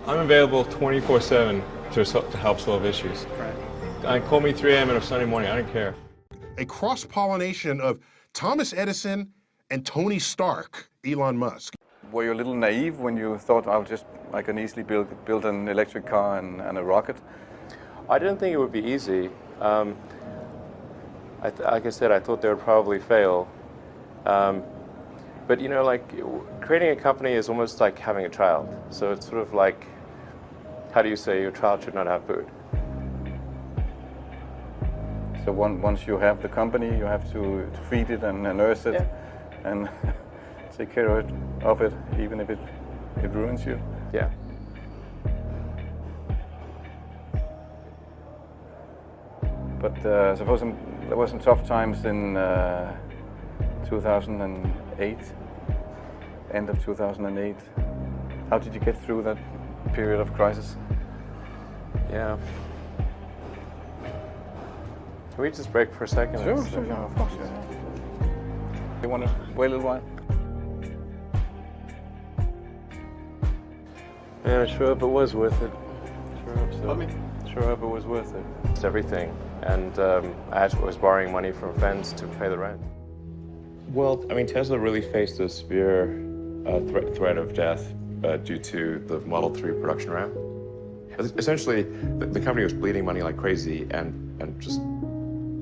I'm available 24/7 to help solve issues. Right. Call me 3 a.m. on a Sunday morning, I don't care. A cross-pollination of Thomas Edison and Tony Stark, Elon Musk. Were you a little naive when you thought I can easily build an electric car and a rocket? I didn't think it would be easy. Like I said, I thought they would probably fail. But you know, like creating a company is almost like having a child. So it's sort of like, how do you say your child should not have food? So once you have the company, you have to feed it and nurse it, and take care of it, even if it ruins you. Yeah. But suppose there were some tough times in 2008, end of 2008. How did you get through that period of crisis? Yeah. Can we just break for a second? Sure, of course. You want to wait a little while? Yeah, I sure hope it was worth it. Sure hope so. Pardon me? Sure hope it was worth it. It's everything. And I was borrowing money from friends to pay the rent. Well, I mean, Tesla really faced a severe threat of death due to the Model 3 production ramp. Essentially, the company was bleeding money like crazy, and just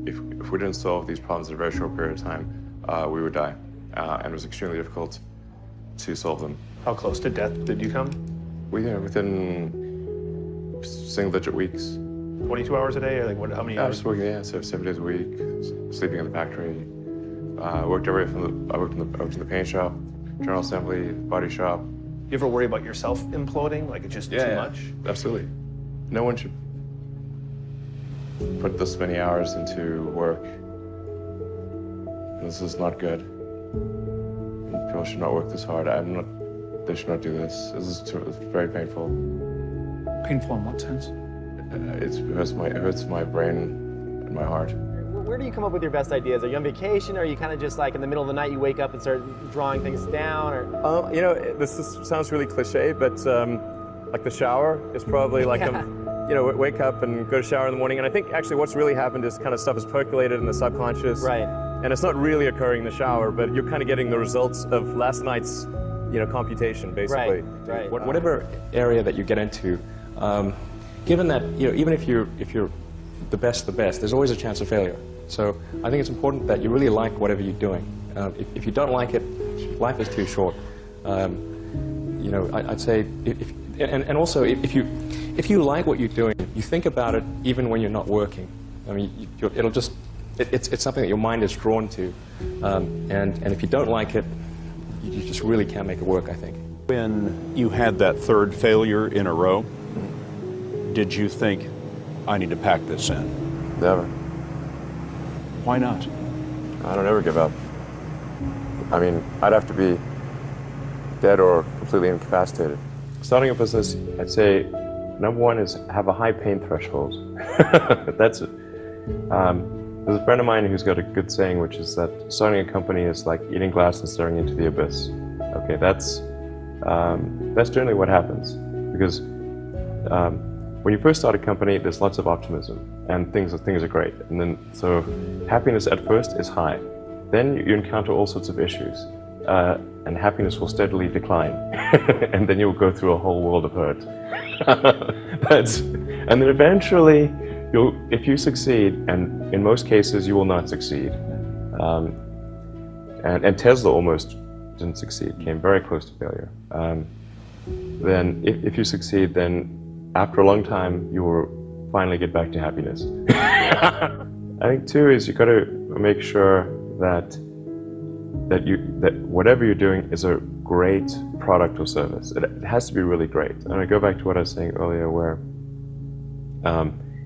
if we didn't solve these problems in a very short period of time, we would die. And it was extremely difficult to solve them. How close to death did you come? Within single-digit weeks. 22 hours a day, or like what? How many I hours? was working, so 7 days a week, sleeping in the factory. I worked everywhere I worked in the paint shop, general assembly, body shop. You ever worry about yourself imploding? Like it's just too much? Absolutely. No one should put this many hours into work. This is not good. People should not work this hard. They should not do this. It's very painful. Painful in what sense? It hurts my brain and my heart. Where do you come up with your best ideas? Are you on vacation, or are you kind of just like in the middle of the night you wake up and start drawing things down? Or You know, sounds really cliche, but like the shower is probably like you know, wake up and go to shower in the morning. And I think actually what's really happened is kind of stuff is percolated in the subconscious. Right. And it's not really occurring in the shower, but you're kind of getting the results of last night's, you know, computation, basically. Right. Whatever area that you get into, given that, you know, even if you're the best, there's always a chance of failure. So I think it's important that you really like whatever you're doing. If you don't like it, life is too short. You know, I'd say, and also if you like what you're doing, you think about it even when you're not working. I mean, it's something that your mind is drawn to, and if you don't like it, you just really can't make it work, I think. When you had that third failure in a row, did you think, I need to pack this in? Never. Why not? I don't ever give up. I mean, I'd have to be dead or completely incapacitated. Starting a business, I'd say, number one is have a high pain threshold. That's it. There's a friend of mine who's got a good saying, which is that starting a company is like eating glass and staring into the abyss. Okay, that's generally what happens, because when you first start a company, there's lots of optimism and things are great, and then so happiness at first is high. Then you encounter all sorts of issues, and happiness will steadily decline, and then you'll go through a whole world of hurt. And then eventually, if you succeed, and in most cases you will not succeed, and Tesla almost didn't succeed, came very close to failure. Then if you succeed, then after a long time you will finally get back to happiness. I think too is you've got to make sure that whatever you're doing is a great product or service. It has to be really great. And I go back to what I was saying earlier, where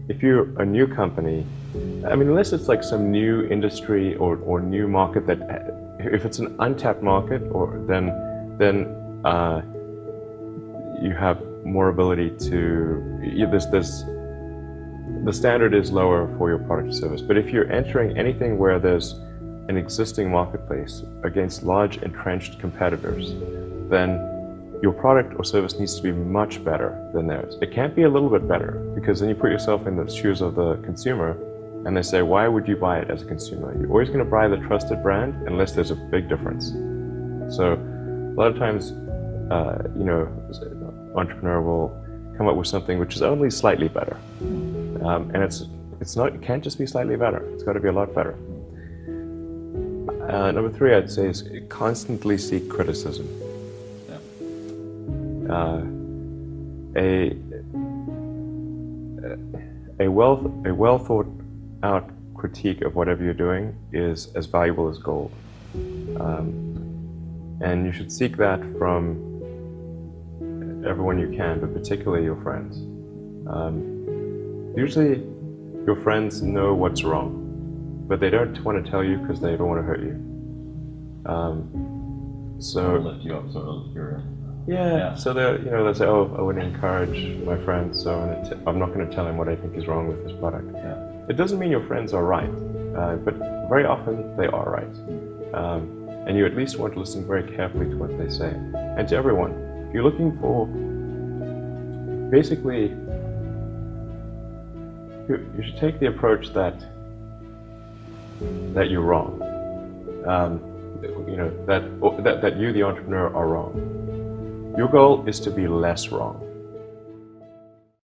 if you're a new company, I mean, unless it's like some new industry or new market that, if it's an untapped market, then you have more ability to, the standard is lower for your product or service. But if you're entering anything where there's an existing marketplace against large entrenched competitors, then your product or service needs to be much better than theirs. It can't be a little bit better, because then you put yourself in the shoes of the consumer and they say, why would you buy it as a consumer? You're always going to buy the trusted brand unless there's a big difference. So a lot of times, you know, an entrepreneur will come up with something which is only slightly better. And it can't just be slightly better. It's got to be a lot better. Number 3, I'd say, is constantly seek criticism. A well thought out critique of whatever you're doing is as valuable as gold. And you should seek that from everyone you can, but particularly your friends. Usually your friends know what's wrong, but they don't want to tell you because they don't want to hurt you. So lift you up, sort of. yeah. So they'll say, oh, I wouldn't encourage my friend, so I'm not going to tell him what I think is wrong with this product. Yeah. It doesn't mean your friends are right, but very often they are right. And you at least want to listen very carefully to what they say. And to everyone, if you're looking for, basically, you should take the approach that you're wrong. You know, that you, the entrepreneur, are wrong. Your goal is to be less wrong.